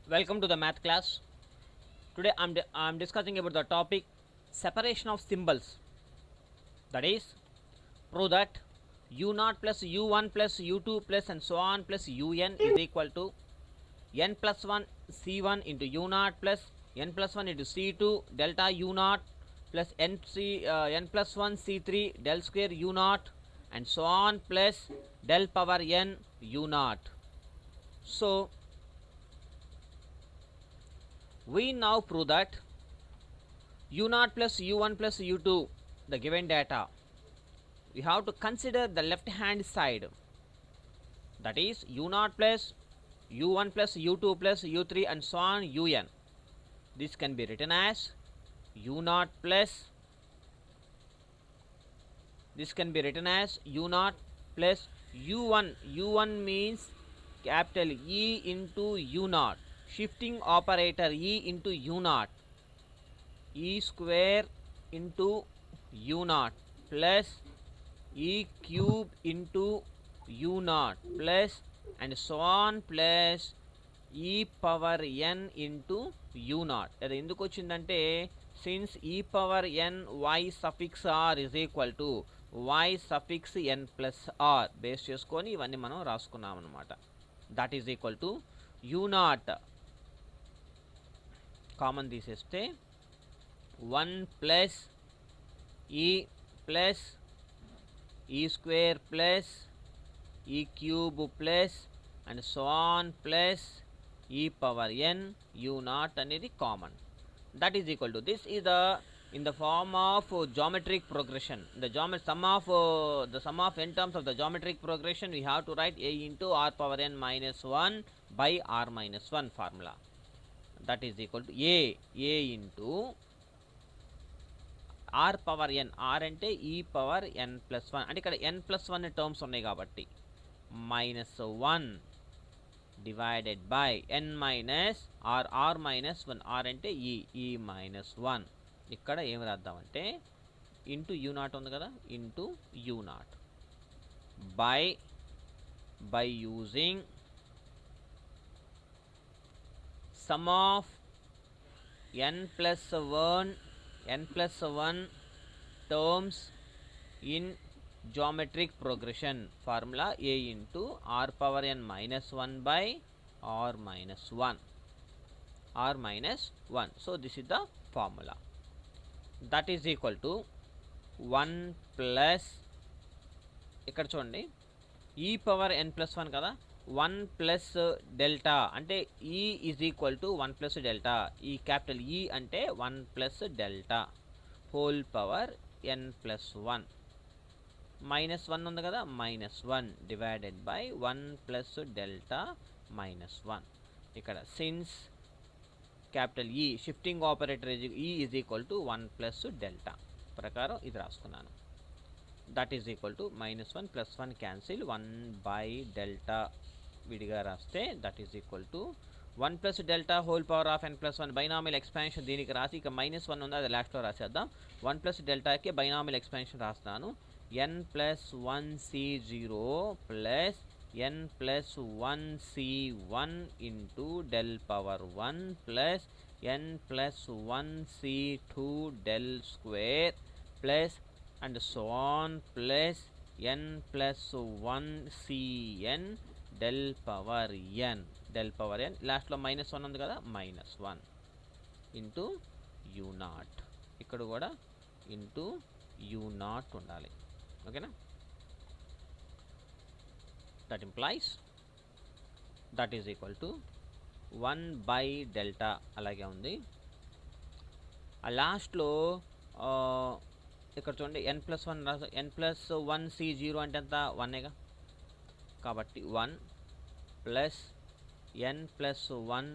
Welcome to the math class. Today I'm discussing about the topic separation of symbols. That is, prove that u0 plus u1 plus u2 plus and so on plus un is equal to n plus 1 c1 into u0 plus n plus 1 into c2 delta u0 plus n plus 1 c3 del square u0 and so on plus del power n u0. So we now prove that u0 plus u1 plus u2, the given data, we have to consider the left hand side, that is u0 plus u1 plus u2 plus u3 and so on un. This can be written as u0 plus, this can be written as u0 plus u1. u1 means capital E into u0, shifting operator E into u0, E square into u0 plus E cube into u0 plus and so on plus e power n into u0. అది ఎందుకు వచ్చిందంటే since e power n y suffix r is equal to y suffix n plus r base చేసుకొని ఇవన్నీ మనం రాసుకున్నాం అనమాట. That is equal to u0 common తీసేస్తే 1 plus e plus e square plus e cube plus and so on plus e power n u0 అనేది common. That is equal to, this is the in the form of geometric progression. The sum of n terms of the geometric progression we have to write a into r power n minus 1 by r minus 1 formula. That is equal to a into r power n, r అంటే e power n plus 1, అంటే ఇక్కడ n plus 1 terms ఉన్నాయి కాబట్టి minus 1 divided by n minus r minus 1, r అంటే e minus 1. ఇక్కడ ఏం రాద్దామంటే into u0 ఉంది కదా, into u0 by using some of n plus 1 terms in geometric progression, formula a into r power n minus 1 by r minus 1, r minus 1. So this is the formula. That is equal to 1 plus, ఇక్కడ చూడండి e power n plus 1 కదా, 1 plus delta అంటే e is equal to 1 plus delta, ఈ capital E అంటే 1 plus delta whole power n plus 1, minus 1 ఉంది కదా, minus 1 divided by 1 plus delta minus 1. ఇక్కడ since capital E shifting operator E is equal to 1 plus delta ప్రకారం ఇది రాసుకున్నాను. That is equal to minus 1 plus 1 cancel, 1 by delta విడిగా రాస్తే that is equal to 1 plus delta whole power of n plus 1 binomial expansion దీనికి రాసి, ఇక minus 1 ఉంది అది లాస్ట్లో రాసేద్దాం. 1 ప్లస్ డెల్టాకి బైనామియల్ ఎక్స్పాన్షన్ రాస్తున్నాను. n plus 1 c0 plus n plus 1 c1 into del power 1 plus n plus 1 c2 del square plus and so on plus n plus 1 cn del power n last లో minus 1 ఉంది కదా, minus 1 into u0, ఇక్కడ కూడా into u0 ఉండాలి. ఓకేనా, that implies that is equal to 1 by delta అలాగే ఉంది. ఆ లాస్ట్లో ఇక్కడ చూడండి n ప్లస్ 1 రాసు, n ప్లస్ 1 c0 అంటే ఎంత, 1ఏగా, కాబట్టి 1 plus n plus 1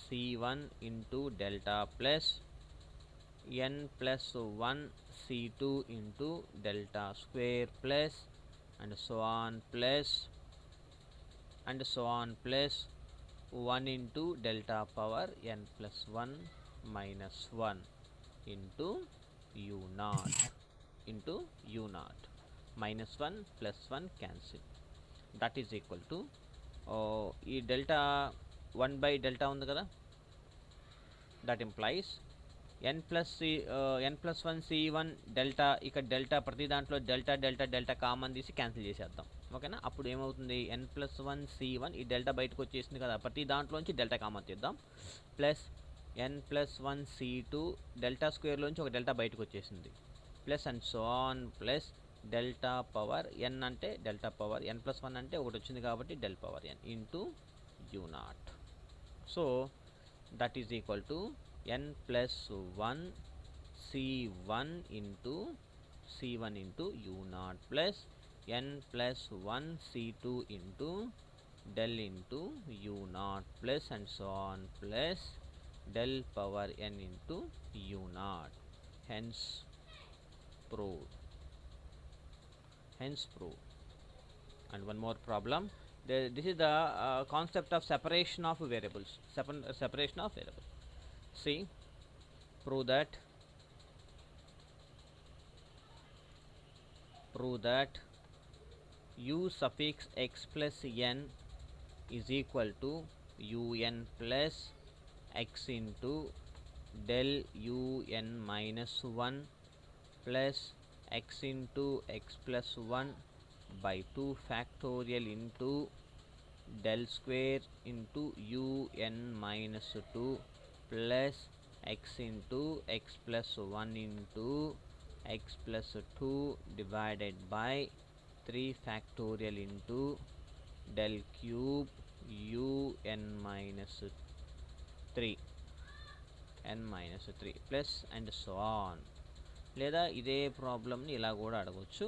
c1 into delta plus n plus 1 c2 into delta square plus and so on plus 1 into delta power n plus 1 minus 1 into u0 minus 1 plus 1 cancel. That is equal to ఈ delta 1 by delta ఉంది కదా, that implies n plus n+1 c1 delta. ఇక్కడ delta ప్రతి దాంట్లో delta delta delta common తీసి cancel చేసేద్దాం. ఓకేనా, అప్పుడు ఏమవుతుంది, n+1 c1 ఈ డెల్టా బయటకు వచ్చేసింది కదా, ప్రతి దాంట్లోంచి డెల్టా కామన్ తీద్దాం. ప్లస్ n+1 c2 డెల్టా స్క్వేర్లోంచి ఒక డెల్టా బయటకు వచ్చేసింది. Plus and so on plus delta power n అంటే డెల్టా పవర్ n+1 అంటే ఒకటి వచ్చింది కాబట్టి del power n into u0. So that is equal to n+1 c1 into c1 into u0 plus n+1 c2 into del into u0 plus and so on plus del power n into u0. hence proved. And one more problem. This is the concept of separation of variables. Separation of variables. See, prove that u suffix x plus n is equal to un plus x into del un minus 1 plus x into x plus 1 by 2 factorial into del square into un minus 2 plus x into x plus 1 into x plus 2 divided by 3 factorial into del cube un minus 3 plus and so on. లేదా ఇదే ప్రాబ్లమ్ని ఇలా కూడా అడగవచ్చు.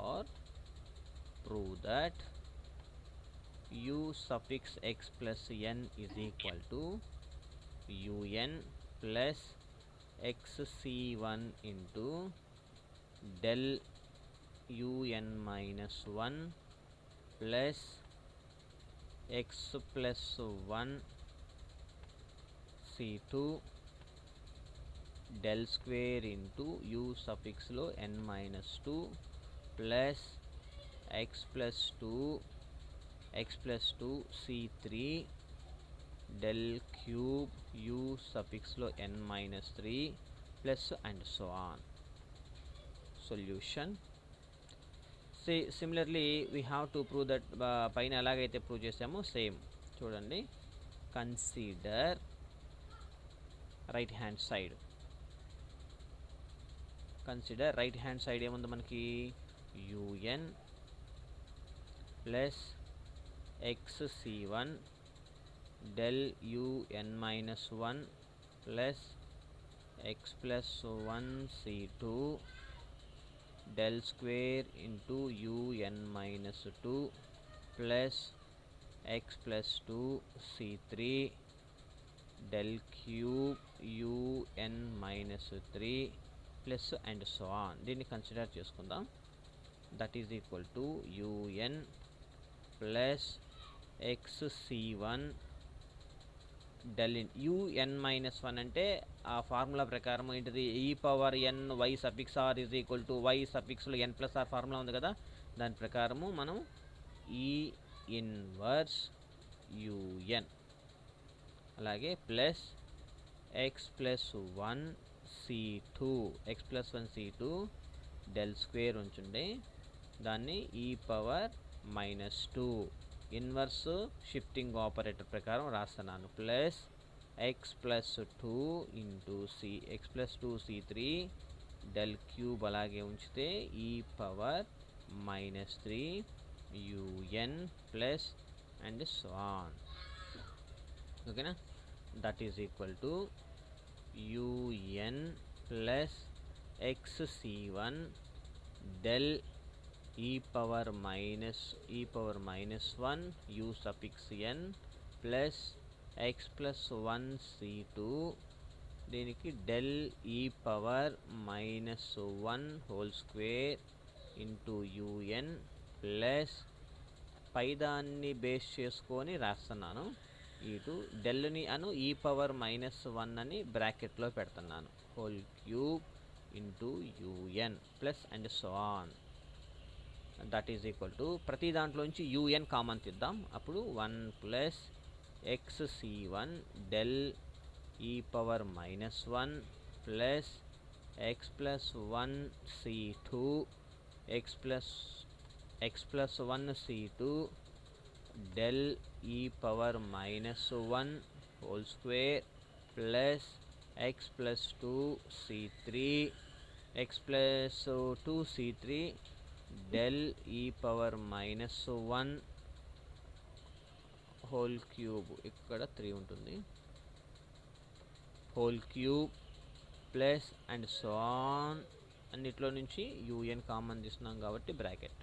Or prove that u suffix x plus n is equal to un plus xc1 into del un minus 1 plus x plus 1 c2 del square into u suffix లో n minus 2 plus x plus 2 c3 del cube u suffix లో n minus 3 plus and so on. Solution. Similarly we have to prove that పైన ఎలాగైతే prove చేసామో same చూడండి. Consider right hand side. Consider right hand side ఏముంది మనకి, un plus xc1 del un minus 1 plus x plus 1 c2 del square into un minus 2 plus x plus 2 c3 del cube un minus 3 plus and so on. దీన్ని consider చేసుకుందాం. That is equal to un plus xc1 del un minus 1 అంటే ఆ formula ప్రకారం ఏంటిది, e power n y suffix r is equal to y సఫిక్స్లో n plus r formula ఉంది కదా, దాని ప్రకారము మనం e ఇన్వర్స్ un అలాగే plus x plus 1 c2 del square ఉంచుండే దాన్ని e power minus 2 inverse shifting operator ప్రకారం రాస్తున్నాను. Plus x plus 2 into x plus 2 c3 del cube అలాగే ఉంచితే e power minus 3 un plus and so on. ఓకేనా, that is equal to un plus xc1 del e power minus 1 u suffix n plus x plus 1 c2 దీనికి del e power minus 1 whole square into un plus పైదాన్ని base చేసుకొని రాస్తున్నాను. ఇటు డెల్ని అను e power minus 1 అని బ్రాకెట్లో పెడుతున్నాను. Whole cube into un plus and so on. That is equal to ప్రతి దాంట్లోంచి un కామన్ తీద్దాం. అప్పుడు 1 plus xc1 del e power minus 1 plus x plus 1 c2 x plus 1 c2 del e power minus 1 whole square plus x plus 2 c3 x plus 2 c3 del e power minus 1 whole cube ఇక్కడ 3 ఉంటుంది whole cube plus and so on అన్నిట్లో నుంచి UN common తీస్తున్నాం కాబట్టి bracket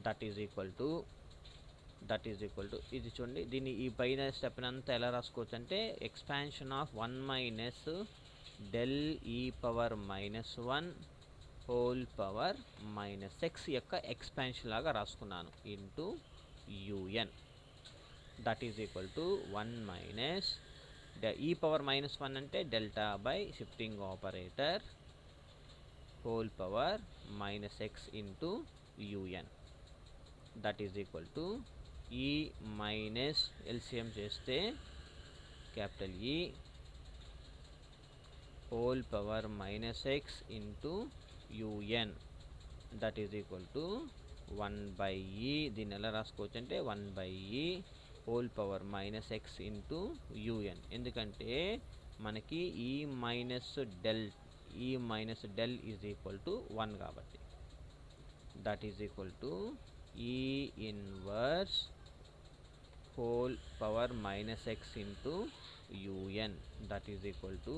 that is equal to ఇది చూడండి దీన్ని ఈ పైన స్టెప్ అంతా ఎలా రాసుకోవచ్చు అంటే ఎక్స్పాన్షన్ ఆఫ్ 1 మైనస్ డెల్ ఈ power minus 1 whole power minus X యొక్క ఎక్స్పాన్షన్ లాగా రాసుకున్నాను into u n that is equal to 1 minus e power minus 1 అంటే delta by shifting operator whole power minus x into u n that is equal to ఈ minus LCM చేస్తే capital ఈ whole power minus x into u n that is equal to 1 బై ఈ దీన్ని ఎలా రాసుకోవచ్చు అంటే 1 బై e whole power minus x into u n ఎందుకంటే మనకి e minus del is equal to 1 కాబట్టి that is equal to e inverse whole power minus x into u n that is equal to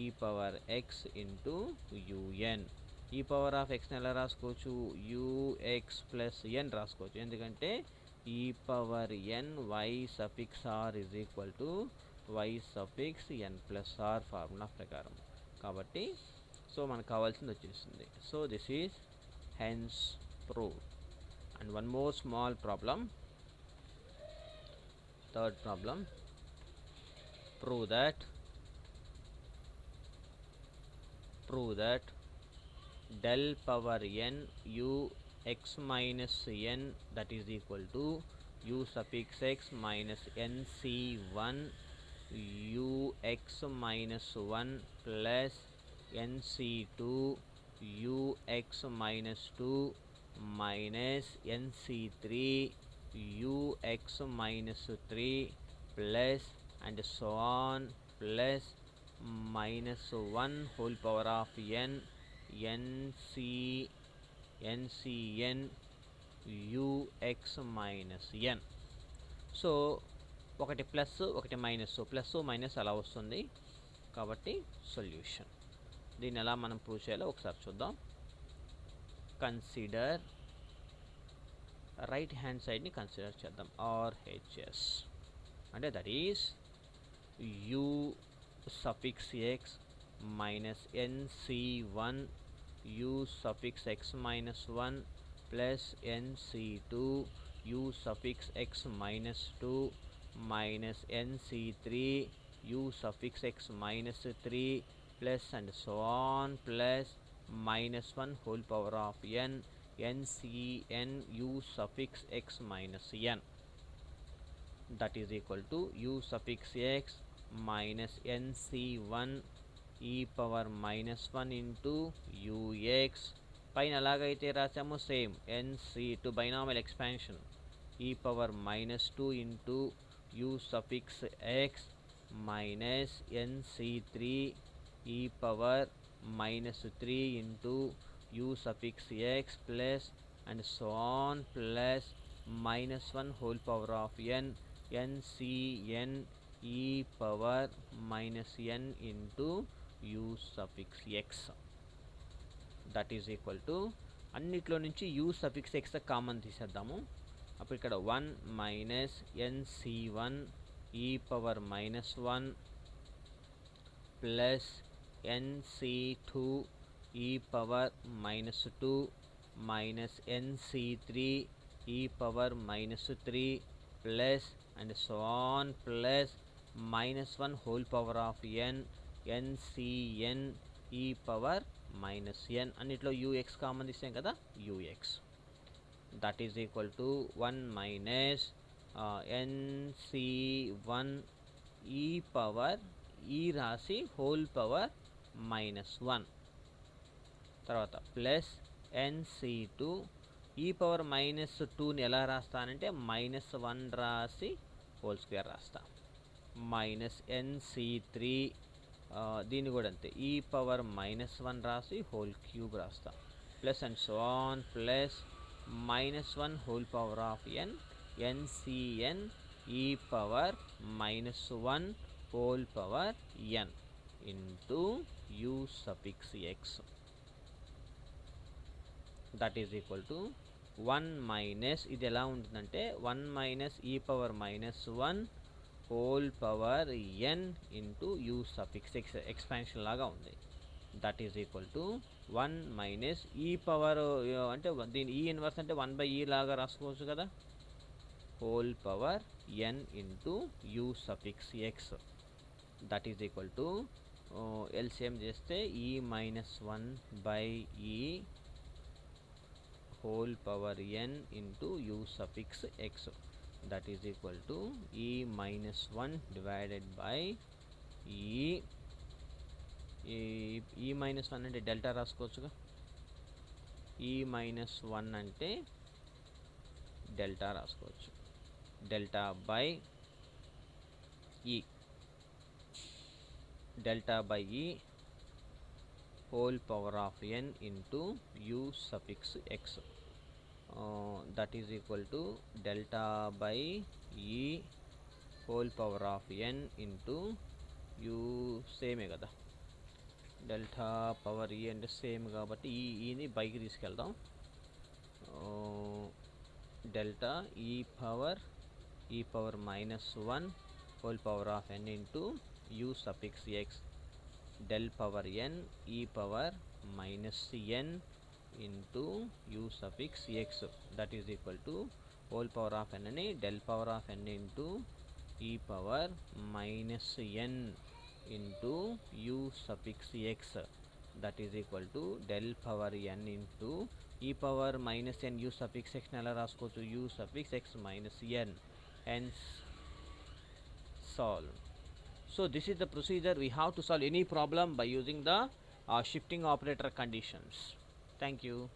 e power x into u n e power of ఎక్స్ని ఎలా రాసుకోవచ్చు UX plus ఎన్ రాసుకోవచ్చు ఎందుకంటే e power n y suffix r is equal to y suffix n plus r formula ప్రకారం కాబట్టి so మనకు కావాల్సింది వచ్చేసింది so this is hence proved and one more small problem third problem prove that del power n u x minus n that is equal to u suffix x minus nc1 u x minus 1 plus nc2 u x minus 2 minus nc3 u x minus 3 plus and so on plus minus 1 whole power of n ncn ux minus n so ఒకటి plus ఒకటి minus plus minus అలా వస్తుంది కాబట్టి solution దీన్ని ఎలా మనం prove చేయాలో ఒకసారి చూద్దాం కన్సిడర్ రైట్ హ్యాండ్ సైడ్ని కన్సిడర్ చేద్దాం RHS అంటే that is u suffix x minus nc1 u suffix x minus 1 plus nc2 u suffix x minus 2 minus nc3 u suffix x minus 3 plus and so on plus minus 1 whole power of n ncn u suffix x minus n that is equal to u suffix x minus nc1 e power minus 1 into ux పైన ఎలాగైతే రాసామో same nc2 binomial expansion e power minus 2 into u suffix x minus nc3 e power minus 3 into u suffix x plus and so on plus minus 1 whole power of n ncn e power minus n into u suffix x that is equal to అన్నిట్లో నుంచి u suffix x common తీసేద్దాము అప్పుడు ఇక్కడ 1 minus nc1 e power minus 1 plus nc2 e power minus 2 minus nc3 e power minus 3 plus and so on plus minus 1 whole power of n ncn e power minus n అన్నిట్లో ux common తీసాం కదా ux that is equal to 1 minus NC1 e power ఈ రాసి whole power -1 తర్వాత plus NC2 ఈ power -2ని ఎలా రాస్తానంటే -1 రాసి హోల్ స్క్వేర్ రాస్తా మైనస్ NC3 దీన్ని కూడా అంతే ఈ పవర్ -1 రాసి హోల్ క్యూబ్ రాస్తా plus and so on plus -1 whole power of n NCN e power -1 whole power n into u suffix x that is equal to 1 minus ఇది ఎలా ఉంటుందంటే 1 మైనస్ ఈ power -1 whole power n into u suffix x expansion లాగా ఉంది that is equal to 1 minus ఈ power అంటే దీని ఈ ఇన్వర్స్ అంటే 1/e లాగా రాసుకోవచ్చు కదా whole power n into u suffix x that is equal to LCM చేస్తే e -1/e whole power n into u suffix x that is equal to e -1 divided by e -1 అంటే delta రాసుకోవచ్చుగా e -1 అంటే delta రాసుకోవచ్చు delta by e delta by e whole power of n into u suffix x that is equal to delta by e whole power of n into u సేమే కదా delta power e అంటే same కాబట్టి ఈని బైకి తీసుకెళ్దాం delta e power -1 whole power of n into u suffix x del power n e power -n into u suffix x that is equal to whole power of n అని del power of n into e power -n into u suffix x that is equal to del power n into e power -n u suffix x నెల రాసుకోవచ్చు u suffix x minus n hence solve. So this is the procedure we have to solve any problem by using the shifting operator conditions. Thank you.